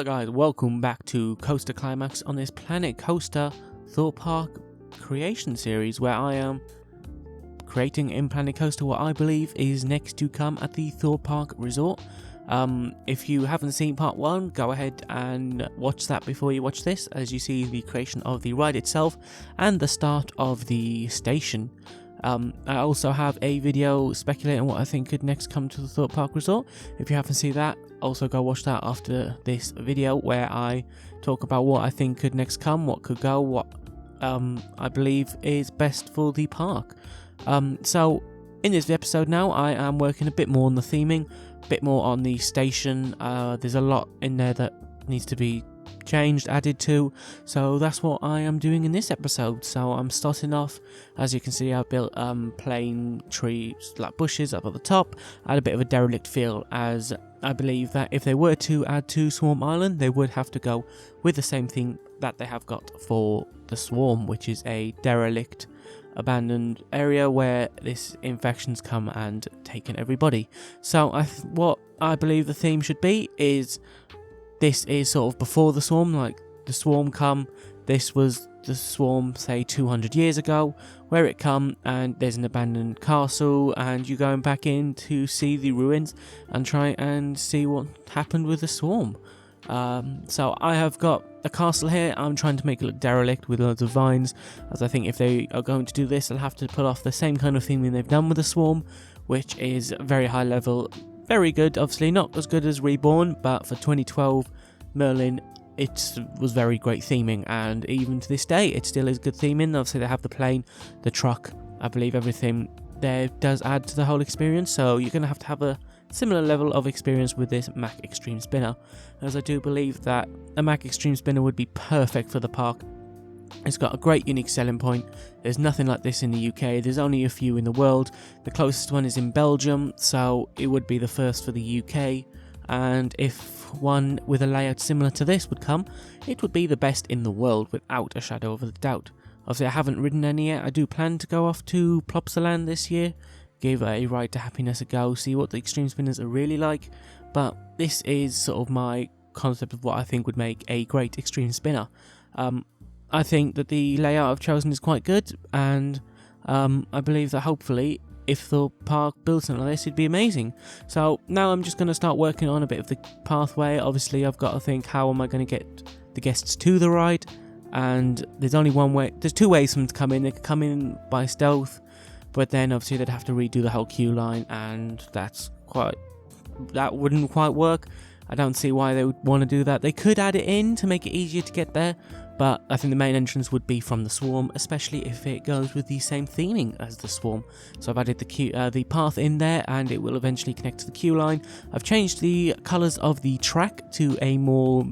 Hello guys, welcome back to Coaster Climax on this Planet Coaster Thorpe Park creation series where I am creating in Planet Coaster what I believe is next to come at the Thorpe Park Resort. If you haven't seen part 1, go ahead and watch that before you watch this, as you see the creation of the ride itself and the start of the station. I also have a video speculating what I think could next come to the Thorpe Park Resort. If you haven't seen that, also go watch that after this video where I talk about what I think could next come, what could go, what I believe is best for the park. So in this episode now, I am working a bit more on the theming, a bit more on the station. There's a lot in there that needs to be changed, added to, so that's what I am doing in this episode. So I'm starting off, as you can see, I built plain trees, like bushes up at the top, had a bit of a derelict feel, as I believe that if they were to add to Swarm Island, they would have to go with the same thing that they have got for the Swarm, which is a derelict abandoned area where this infections come and taken everybody. So what I believe the theme should be is, this is sort of before the Swarm, like the Swarm come, this was the Swarm say 200 years ago, where it come and there's an abandoned castle and you're going back in to see the ruins and try and see what happened with the Swarm. So I have got a castle here. I'm trying to make it look derelict with loads of vines, as I think if they are going to do this, they'll have to pull off the same kind of theming they've done with the Swarm, which is very high level, very good. Obviously not as good as Reborn, but for 2012 Merlin, it was very great theming, and even to this day it still is good theming. Obviously they have the plane, the truck, I believe everything there does add to the whole experience, so you're going to have a similar level of experience with this Mack Extreme Spinner, as I do believe that a Mack Extreme Spinner would be perfect for the park. It's got a great unique selling point. There's nothing like this in the UK, there's only a few in the world. The closest one is in Belgium, so it would be the first for the UK, and if one with a layout similar to this would come, it would be the best in the world without a shadow of a doubt. Obviously I haven't ridden any yet. I do plan to go off to Plopsaland this year, give a Ride to Happiness a go, see what the Extreme Spinners are really like, but this is sort of my concept of what I think would make a great Extreme Spinner. I think that the layout I've chosen is quite good, and I believe that hopefully if the park builds something like this, it'd be amazing. So now I'm just going to start working on a bit of the pathway. Obviously I've got to think, how am I going to get the guests to the ride, and there's only one way, there's two ways for them to come in. They could come in by stealth, but then obviously they'd have to redo the whole queue line, and that wouldn't quite work. I don't see why they would want to do that. They could add it in to make it easier to get there, but I think the main entrance would be from the Swarm, especially if it goes with the same theming as the Swarm. So I've added the path in there, and it will eventually connect to the queue line. I've changed the colours of the track to a more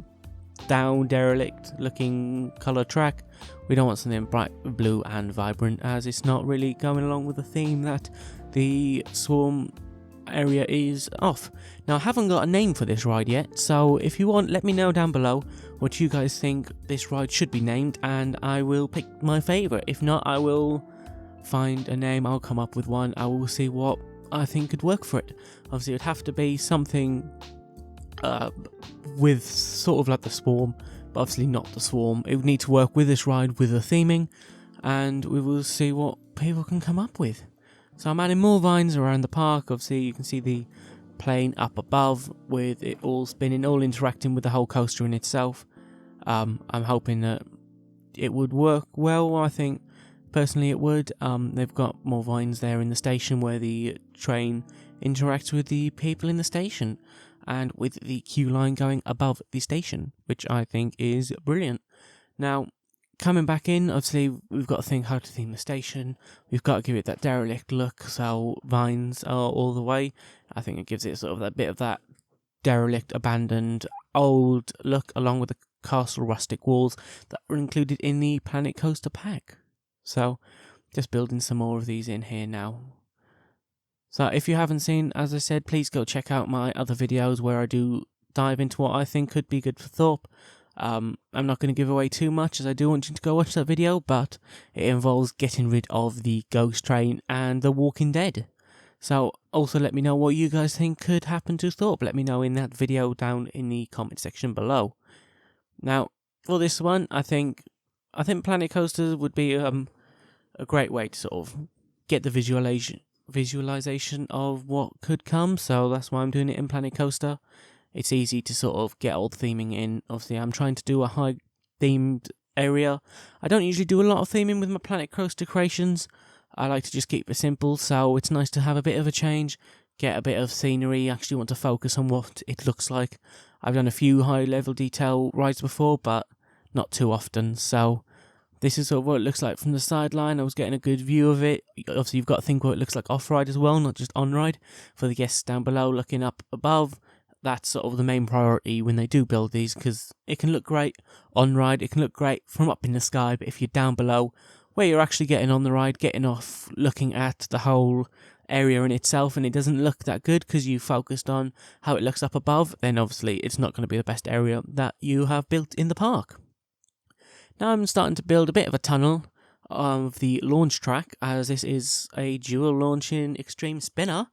down derelict looking colour track. We don't want something bright blue and vibrant, as it's not really going along with the theme that the Swarm area is off. Now I haven't got a name for this ride yet, so if you want, let me know down below what you guys think this ride should be named, and I will pick my favourite. If not, I will find a name, I'll come up with one, I will see what I think could work for it. Obviously it would have to be something with sort of like the Swarm, but obviously not the Swarm. It would need to work with this ride with the theming, and we will see what people can come up with. So I'm adding more vines around the park. Obviously you can see the plane up above with it all spinning, all interacting with the whole coaster in itself. I'm hoping that it would work well. I think personally it would. They've got more vines there in the station where the train interacts with the people in the station, and with the queue line going above the station, which I think is brilliant. Now, coming back in, obviously we've got to think how to theme the station. We've got to give it that derelict look, so vines are all the way. I think it gives it sort of that bit of that derelict, abandoned, old look, along with the castle rustic walls that were included in the Planet Coaster pack. So, just building some more of these in here now. So if you haven't seen, as I said, please go check out my other videos where I do dive into what I think could be good for Thorpe. I'm not going to give away too much, as I do want you to go watch that video, but it involves getting rid of the ghost train and the Walking Dead. So also let me know what you guys think could happen to Thorpe. Let me know in that video down in the comment section below. Now, for this one, I think Planet Coasters would be a great way to sort of get the visualization of what could come. So that's why I'm doing it in Planet Coaster. It's easy to sort of get all the theming in. Obviously, I'm trying to do a high themed area. I don't usually do a lot of theming with my Planet Coaster creations. I like to just keep it simple, so it's nice to have a bit of a change, get a bit of scenery, actually want to focus on what it looks like. I've done a few high level detail rides before, but not too often, so this is sort of what it looks like from the sideline. I was getting a good view of it. Obviously, you've got to think what it looks like off-ride as well, not just on-ride. For the guests down below looking up above, that's sort of the main priority when they do build these, because it can look great on-ride, it can look great from up in the sky, but if you're down below, where you're actually getting on the ride, getting off, looking at the whole area in itself, and it doesn't look that good because you focused on how it looks up above, then obviously it's not going to be the best area that you have built in the park. Now I'm starting to build a bit of a tunnel of the launch track, as this is a dual launching extreme spinner.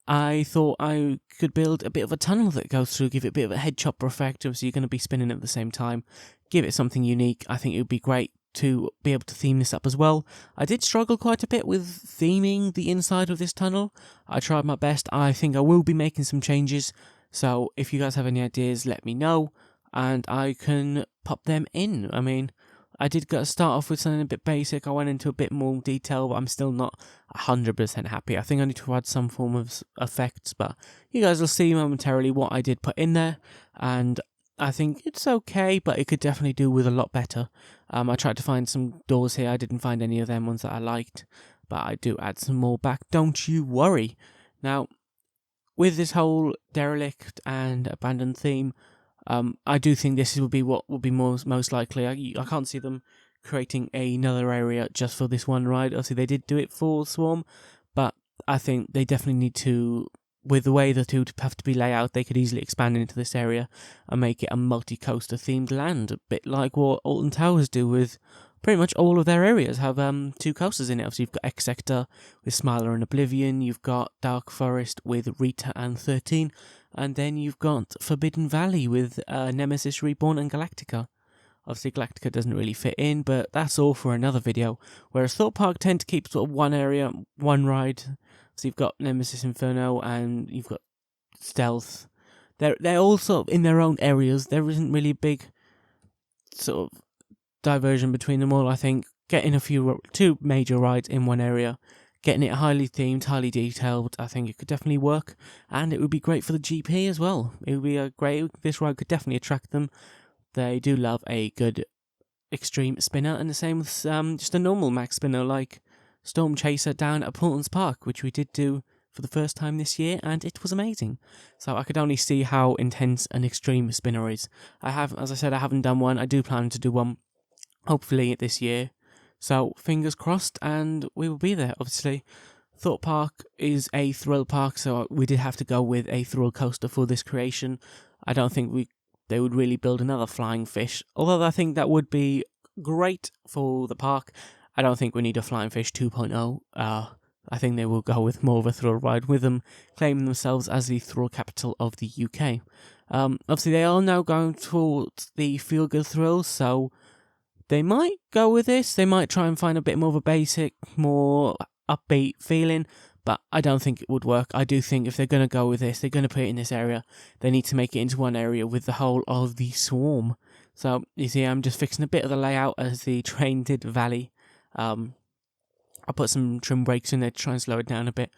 I thought I could build a bit of a tunnel that goes through, give it a bit of a head chopper effect. Obviously, you're going to be spinning at the same time. Give it something unique. I think it would be great to be able to theme this up as well. I did struggle quite a bit with theming the inside of this tunnel. I tried my best. I think I will be making some changes. So if you guys have any ideas, let me know, and I can pop them in. I mean, I did start off with something a bit basic. I went into a bit more detail, but I'm still not 100% happy. I think I need to add some form of effects, but you guys will see momentarily what I did put in there, and I think it's okay, but it could definitely do with a lot better. I tried to find some doors here. I didn't find any of them ones that I liked, but I do add some more back. Don't you worry. Now, with this whole derelict and abandoned theme, I do think this will be what will be most likely. I can't see them creating another area just for this one ride. Obviously, they did do it for Swarm, but I think they definitely need to, with the way the two have to be laid out, they could easily expand into this area and make it a multi-coaster themed land, a bit like what Alton Towers do with pretty much all of their areas have two coasters in it. Obviously, you've got X Sector with Smiler and Oblivion, you've got Dark Forest with Rita and 13, and then you've got Forbidden Valley with Nemesis Reborn and Galactica. Obviously, Galactica doesn't really fit in, but that's all for another video. Whereas Thorpe Park tend to keep sort of one area, one ride. So you've got Nemesis Inferno and you've got Stealth. They're all sort of in their own areas. There isn't really a big sort of diversion between them all. I think getting two major rides in one area, getting it highly themed, highly detailed, I think it could definitely work, and it would be great for the GP as well. It would be this ride could definitely attract them. They do love a good extreme spinner, and the same with just a normal max spinner like Storm Chaser down at Portland's Park, which we did do for the first time this year, and it was amazing. So I could only see how intense an extreme spinner is. As I said, I haven't done one. I do plan to do one, hopefully this year. So fingers crossed, and we will be there. Obviously, Thorpe Park is a thrill park, so we did have to go with a thrill coaster for this creation. I don't think they would really build another flying fish, although I think that would be great for the park. I don't think we need a Flying Fish 2.0. I think they will go with more of a thrill ride, with them claiming themselves as the thrill capital of the UK. Obviously, they are now going towards the feel-good thrills, so they might go with this. They might try and find a bit more of a basic, more upbeat feeling, but I don't think it would work. I do think if they're going to go with this, they're going to put it in this area, they need to make it into one area with the whole of the Swarm. So, you see, I'm just fixing a bit of the layout as the train did Valley. I put some trim brakes in there to try and slow it down a bit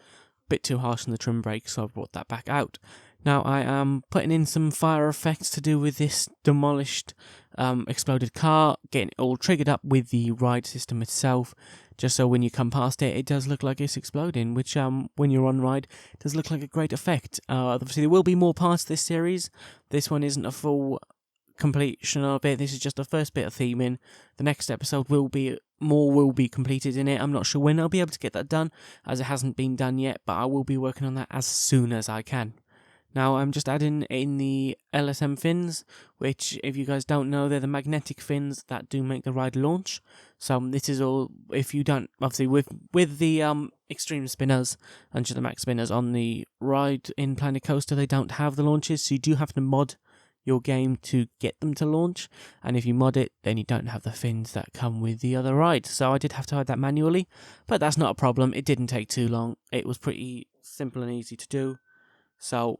too harsh on the trim brakes, so I've brought that back out. Now I am putting in some fire effects to do with this demolished, exploded car, getting it all triggered up with the ride system itself, just so when you come past it, it does look like it's exploding, which when you're on ride, does look like a great effect. Obviously there will be more parts to this series. This one isn't a full completion of it. This is just the first bit of theming. The next episode will be completed in it. I'm not sure when I'll be able to get that done, as it hasn't been done yet, but I will be working on that as soon as I can. Now I'm just adding in the LSM fins, which, if you guys don't know, they're the magnetic fins that do make the ride launch. So this is all, if you don't, obviously with the extreme spinners and just the max spinners on the ride in Planet Coaster, they don't have the launches, so you do have to mod your game to get them to launch, and if you mod it, then you don't have the fins that come with the other rides. So I did have to add that manually, but that's not a problem. It didn't take too long. It was pretty simple and easy to do, so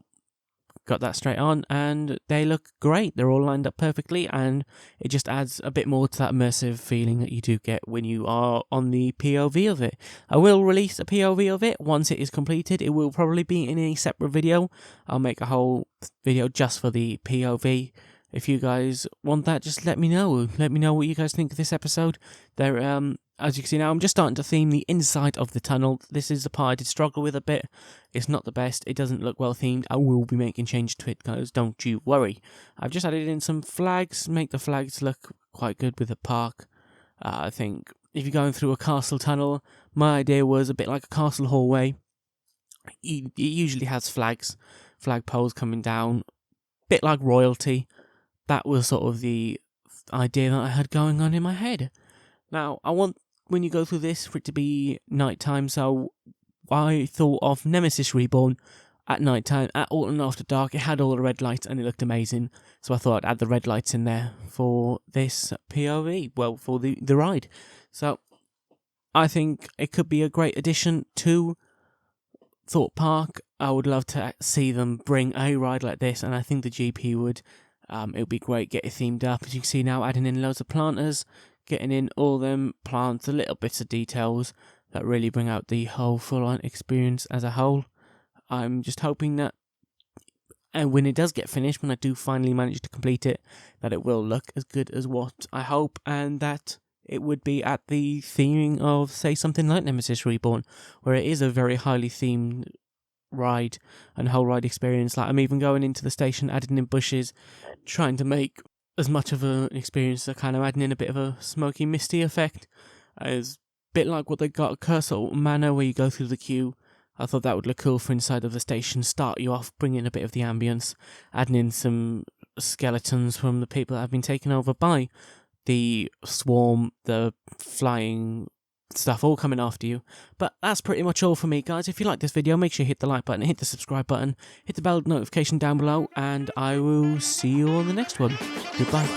got that straight on, and they look great. They're all lined up perfectly, and it just adds a bit more to that immersive feeling that you do get when you are on the POV of it. I will release a POV of it once it is completed. It will probably be in a separate video. I'll make a whole video just for the POV. If you guys want that, just let me know. Let me know what you guys think of this episode. As you can see now, I'm just starting to theme the inside of the tunnel. This is the part I did struggle with a bit. It's not the best. It doesn't look well themed. I will be making changes to it, guys. Don't you worry. I've just added in some flags. Make the flags look quite good with the park. I think if you're going through a castle tunnel, my idea was a bit like a castle hallway. It usually has flags, flag poles coming down, a bit like royalty. That was sort of the idea that I had going on in my head. Now, I want, when you go through this, for it to be nighttime, so I thought of Nemesis Reborn at nighttime, at Autumn After Dark. It had all the red lights and it looked amazing, so I thought I'd add the red lights in there for this POV, well, for the ride. So, I think it could be a great addition to Thorpe Park. I would love to see them bring a ride like this, and I think the GP would. It would be great, get it themed up. As you can see now, adding in loads of planters, getting in all them plants, the little bits of details that really bring out the whole full-on experience as a whole. I'm just hoping that, and when it does get finished, when I do finally manage to complete it, that it will look as good as what I hope, and that it would be at the theming of, say, something like Nemesis Reborn, where it is a very highly themed ride and whole ride experience. Like, I'm even going into the station, adding in bushes, trying to make as much of an experience as I can. I'm adding in a bit of a smoky, misty effect. It's a bit like what they got at Cursor Manor, where you go through the queue. I thought that would look cool for inside of the station. Start you off, bring in a bit of the ambience, adding in some skeletons from the people that have been taken over by the swarm, the flying stuff all coming after you. But that's pretty much all for me, guys. If you like this video, make sure you hit the like button, hit the subscribe button, hit the bell notification down below, and I will see you on the next one. Goodbye.